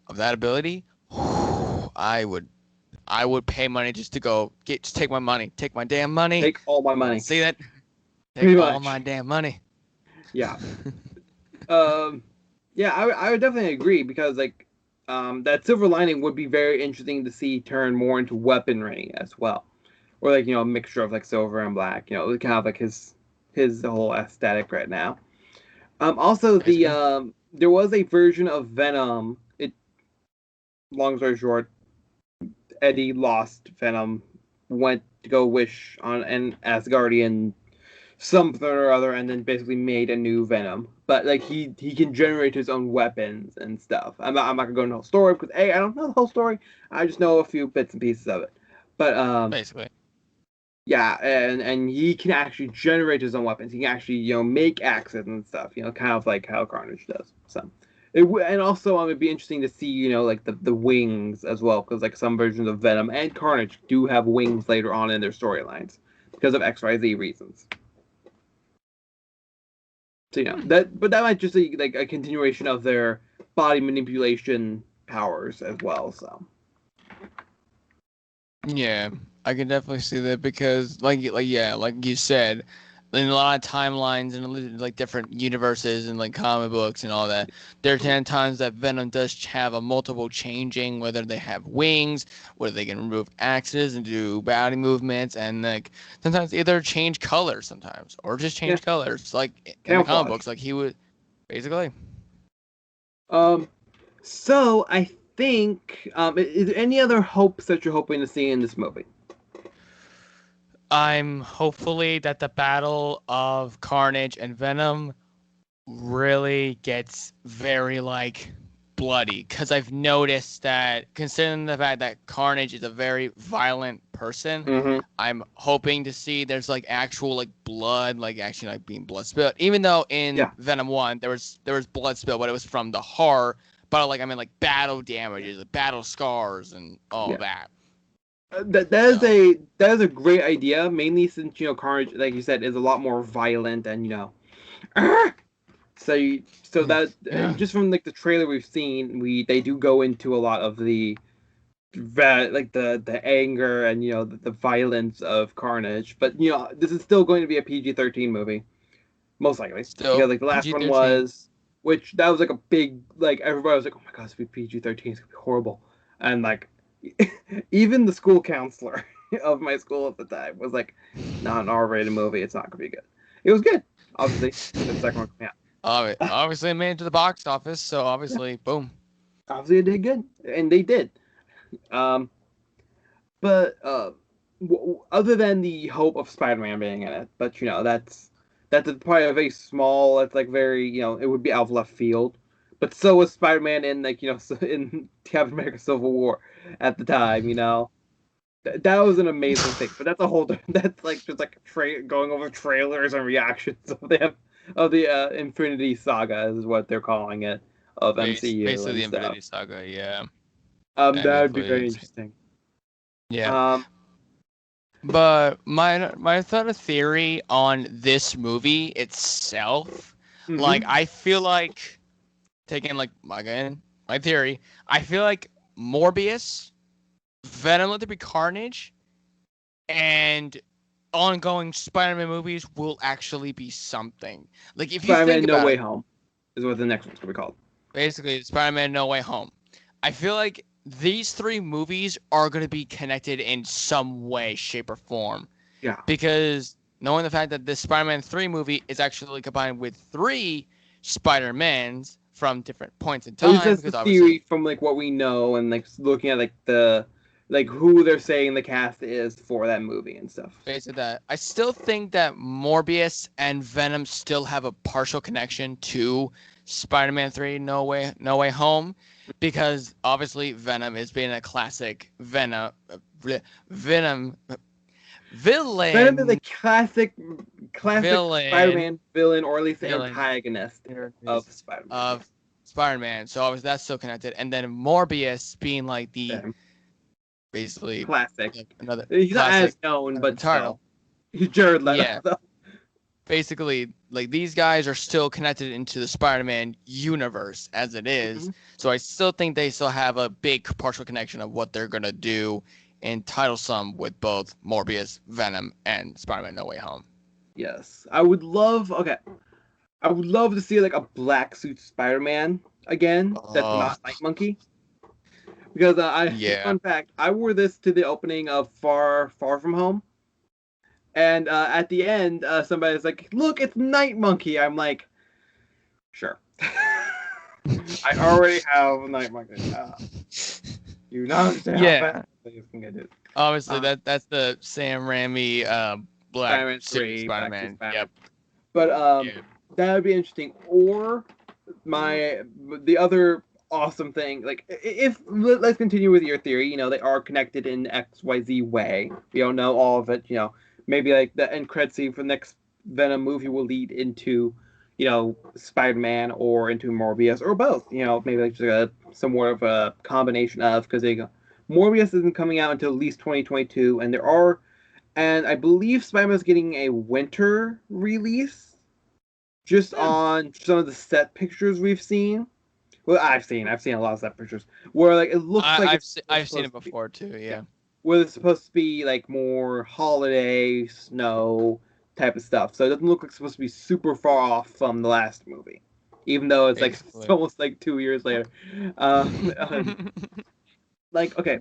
of that ability, I would pay money just to just take my money, take my damn money. take all my money, See that? Take pretty all my much. damn money. Yeah. Um, yeah, I would definitely agree because like that silver lining would be very interesting to see turn more into weaponry as well, or like a mixture of like silver and black. Kind of like his whole aesthetic right now. Also Basically. there was a version of Venom. Long story short, Eddie lost Venom, went to go wish on an Asgardian something or other, and then basically made a new Venom. But like he can generate his own weapons and stuff. I'm not gonna go into the whole story because I don't know the whole story. I just know a few bits and pieces of it. But Basically. yeah, and he can actually generate his own weapons. He can actually make axes and stuff. Kind of like how Carnage does. So. And also, it'd be interesting to see, like the wings as well, because like some versions of Venom and Carnage do have wings later on in their storylines because of XYZ reasons. So but that might just be like a continuation of their body manipulation powers as well. So Yeah, I can definitely see that because like yeah, like you said, in a lot of timelines and like different universes and like comic books and all that, there are 10 times that Venom does have a multiple changing, whether they have wings, whether they can remove axes and do body movements, and like sometimes either change colors sometimes or just Yeah, change colors, like in the comic camouflage. books, like he would basically. Um, so I think, is there any other hopes that you're hoping to see in this movie? I'm hopefully that the battle of Carnage and Venom really gets very like bloody, because I've noticed that, considering the fact that Carnage is a very violent person, Mm-hmm. I'm hoping to see there's like actual like blood, like actually like being blood spilled, even though in Yeah. Venom 1 there was blood spill, but it was from the heart. But like I mean like battle damages, like, battle scars and all Yeah. that. That So is a great idea, mainly since Carnage, like you said, is a lot more violent and so that, yeah, and just from like the trailer we've seen, they do go into a lot of like the anger and the violence of Carnage, but this is still going to be a PG-13 movie, most likely, still because like the last one PG-13. was, which that was like a big, like everybody was like, oh my god, it's gonna be PG-13, it's gonna be horrible, and like even the school counselor of my school at the time was like, not an R-rated movie, it's not gonna be good. It was good, obviously, the second one coming out. Obviously it made it to the box office, so Yeah, obviously boom. obviously it did good, and they did. Um, but other than the hope of Spider-Man being in it, but that's probably a very small. It's like very it would be out of left field. But so was Spider-Man in like in Captain America: Civil War at the time. That was an amazing thing. But that's a whole. That's like just like going over trailers and reactions of the Infinity Saga is what they're calling it, of MCU Basically and the stuff. Infinity Saga, yeah. That would be Technically, very interesting. yeah. Um, But my thought of theory on this movie itself, like mhm. I feel like taking like again my theory, I feel like Morbius, Venom Let There Be Carnage, and ongoing Spider-Man movies will actually be something. Like if you think Spider-Man: No about Way it, Home is what the next one's gonna be called. basically Spider-Man No Way Home. I feel like these three movies are going to be connected in some way, shape, or form. Yeah. Because knowing the fact that this Spider-Man 3 movie is actually combined with three Spider-Mans from different points in At least time, that's the because obviously, theory from like what we know and like looking at like who they're saying the cast is for that movie and stuff. based on that, I still think that Morbius and Venom still have a partial connection to Spider-Man 3 No Way Home, because obviously Venom is being a classic Venom Venom is a villain classic villain Spider-Man villain, or at least the villain antagonist of characters Spider-Man. of Spider-Man. So obviously that's still connected. And then Morbius being like the Venom. basically Classic. like another He's not classic as known, kind of but still. internal. He's Jared Leto, Yeah. though. Basically, like these guys are still connected into the Spider-Man universe as it is. Mhm. So I still think they still have a big partial connection of what they're gonna do in title sum with both Morbius, Venom, and Spider-Man No Way Home. Yes. I would love. Okay. I would love to see like a black suit Spider-Man again. That's Oh not Night Monkey. Because yeah. fun fact, I wore this to the opening of Far Far From Home, and at the end, somebody's like, "Look, it's Night Monkey." I'm like, "Sure." I already have Night Monkey. You don't understand how fast Yeah. things can get it. Obviously, Uh, that's the Sam Raimi black Spider-Man suit 3, Black Suit Spider-Man. Spider-Man. Yep. But Yeah. that would be interesting. Or my the other awesome thing, like if let's continue with your theory. They are connected in XYZ way. We don't know all of it. Maybe like the end credit scene for the next Venom movie will lead into Spider-Man or into Morbius or both. Maybe like just somewhat of a combination of, because Morbius isn't coming out until at least 2022, and I believe Spider-Man is getting a winter release just Hmm. on some of the set pictures we've seen. Well, I've seen a lot of set pictures where like it looks like it's I've seen it supposed to be. before too. Yeah, Yeah. where it's supposed to be like more holiday snow, type of stuff. So it doesn't look like it's supposed to be super far off from the last movie, even though it's like it's Basically. almost like 2 years later. Like okay,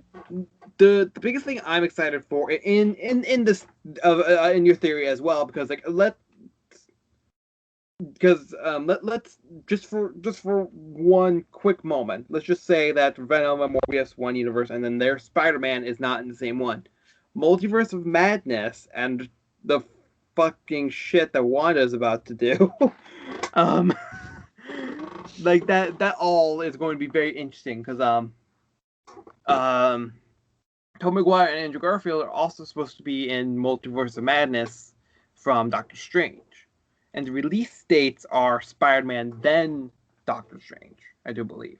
the biggest thing I'm excited for in this in your theory as well, because like let's just for one quick moment, let's just say that Venom and Morbius one universe, and then their Spider-Man is not in the same one. Multiverse of Madness and the fucking shit that Wanda's about to do. um, like that all is going to be very interesting because um Tobey Maguire and Andrew Garfield are also supposed to be in Multiverse of Madness from Doctor Strange. And the release dates are Spider-Man, then Doctor Strange, I do believe.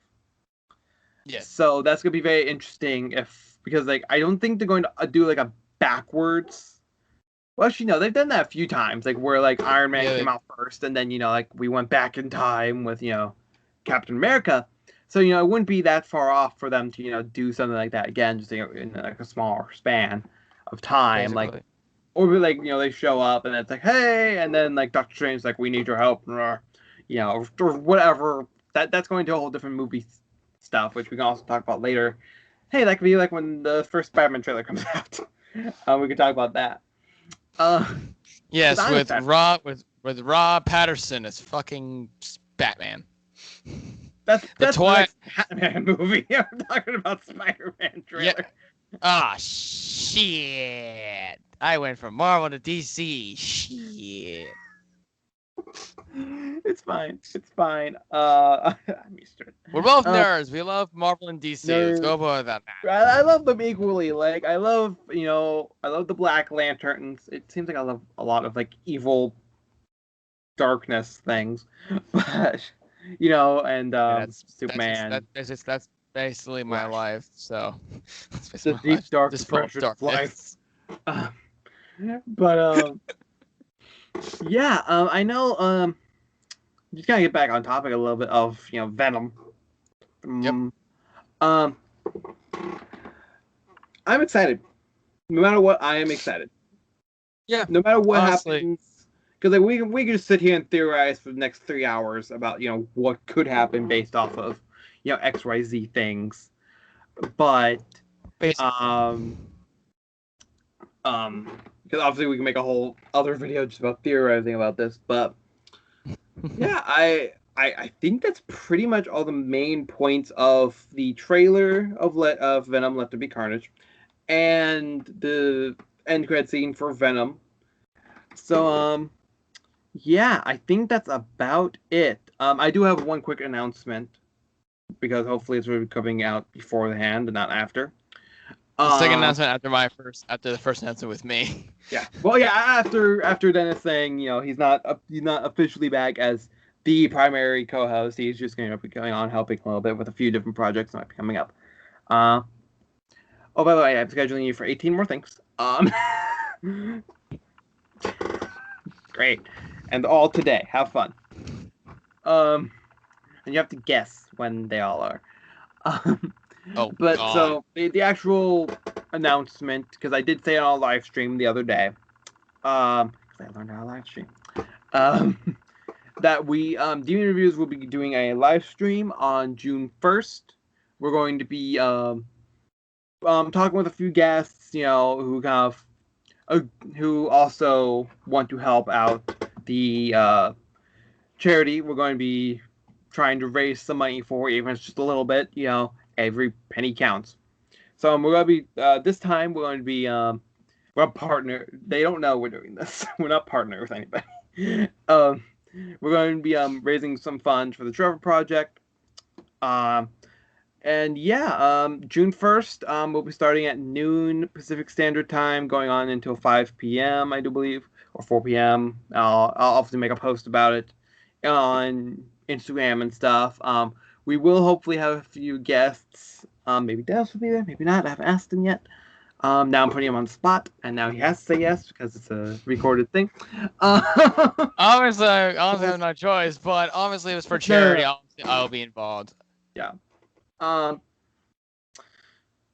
Yeah. So that's gonna be very interesting because like I don't think they're going to do like a backwards. Well, actually, no, they've done that a few times, like where like Iron Man Yeah. came out first, and then like we went back in time with Captain America. So it wouldn't be that far off for them to do something like that again, just in like a smaller span of time, like Basically. or like they show up and it's like hey, and then like Doctor Strange's like we need your help, or whatever. That's going to a whole different movie stuff, which we can also talk about later. Hey, that could be like when the first Spider-Man trailer comes out. We could talk about that. Yes, I'm with excited. Rob Patterson as fucking Batman. That's The the toy. next Batman movie. I'm talking about Spider-Man Yeah. trailer. Ah, shit. I went from Marvel to DC. Shit. It's fine. It's fine. I'm used to it. We're both Um, nerds. We love Marvel and DC. Let's no, go about that. I love them equally. Like I love the Black Lanterns. It seems like I love a lot of like evil darkness things, but and Yeah, Superman, that's basically my Flash, life. So that's the basically my deep life. dark Just full of depression of life. darkness. Uh, but yeah, I know. Just gotta get back on topic a little bit of Venom. Yep. Um, um, I'm excited. No matter what, I am excited. Yeah. No matter what Honestly. happens, because like we can just sit here and theorize for the next 3 hours about what could happen based off of XYZ things, but Basically. um because obviously we can make a whole other video just about theorizing about this, but yeah, I think that's pretty much all the main points of the trailer of Venom Let There Be Carnage and the end credit scene for Venom. So yeah, I think that's about it. I do have one quick announcement because hopefully it's really coming out beforehand and not after. The second Um, announcement after the first announcement with me. yeah. Well, yeah. After Dennis saying he's not officially back as the primary co-host, he's just going to be going on helping a little bit with a few different projects that might be coming up. Uh, oh, by the way, I'm scheduling you for 18 more things. Great, and all today. Have fun. Um, and you have to guess when they all are. Um, Oh but God. so the actual announcement, because I did say it on a live stream the other day, because I learned how to live stream, um, that we Demon Reviews will be doing a live stream on June 1st. We're going to be talking with a few guests, who kind of who also want to help out the charity. We're going to be trying to raise some money for, even if it's just a little bit. Every penny counts. So we're going to be this time we're going to be we're a partner. They don't know we're doing this. We're not partner with anybody. We're going to be raising some funds for the Trevor Project. Um, and yeah, June 1st, we'll be starting at noon Pacific Standard Time, going on until 5 p.m., I do believe, or 4 p.m. I'll obviously make a post about it on Instagram and stuff. We will hopefully have a few guests. Maybe Dennis will be there, maybe not. I haven't asked him yet. Now I'm putting him on the spot, and now he has to say yes because it's a recorded thing. Obviously, I honestly have no choice, but obviously it was for charity. No. I'll be involved. Yeah. Um,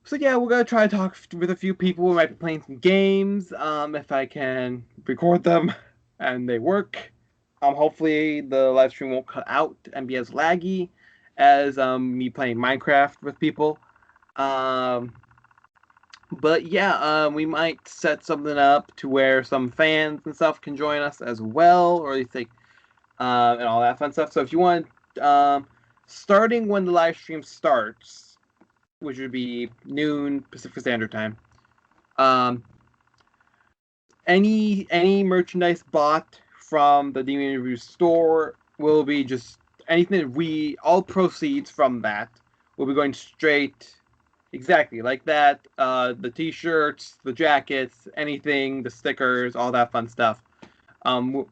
So yeah, we're gonna try to talk with a few people. We might be playing some games, if I can record them. and they work. Hopefully the live stream won't cut out and be as laggy as me playing Minecraft with people. Um, but yeah, we might set something up to where some fans and stuff can join us as well, or at least like and all that fun stuff. So if you want, starting when the live stream starts, which would be noon Pacific Standard Time, um, any merchandise bought from the Demon Review store will be just anything that all proceeds from that will be going straight exactly like that. The t-shirts, the jackets, anything, the stickers, all that fun stuff. Um,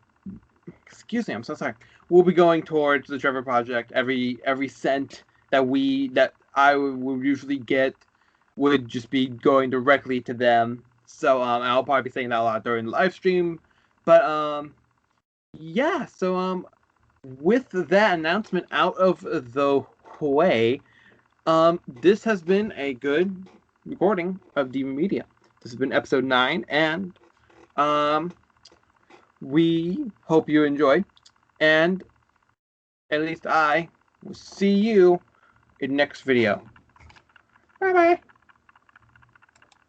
excuse me, I'm so sorry. We'll be going towards the Trevor Project. Every cent that I would usually get would just be going directly to them. So I'll probably be saying that a lot during the live stream. But yeah. So with that announcement out of the way, this has been a good recording of Demon Media. This has been episode 9, and um, we hope you enjoyed. And at least I will see you in next video. Bye bye.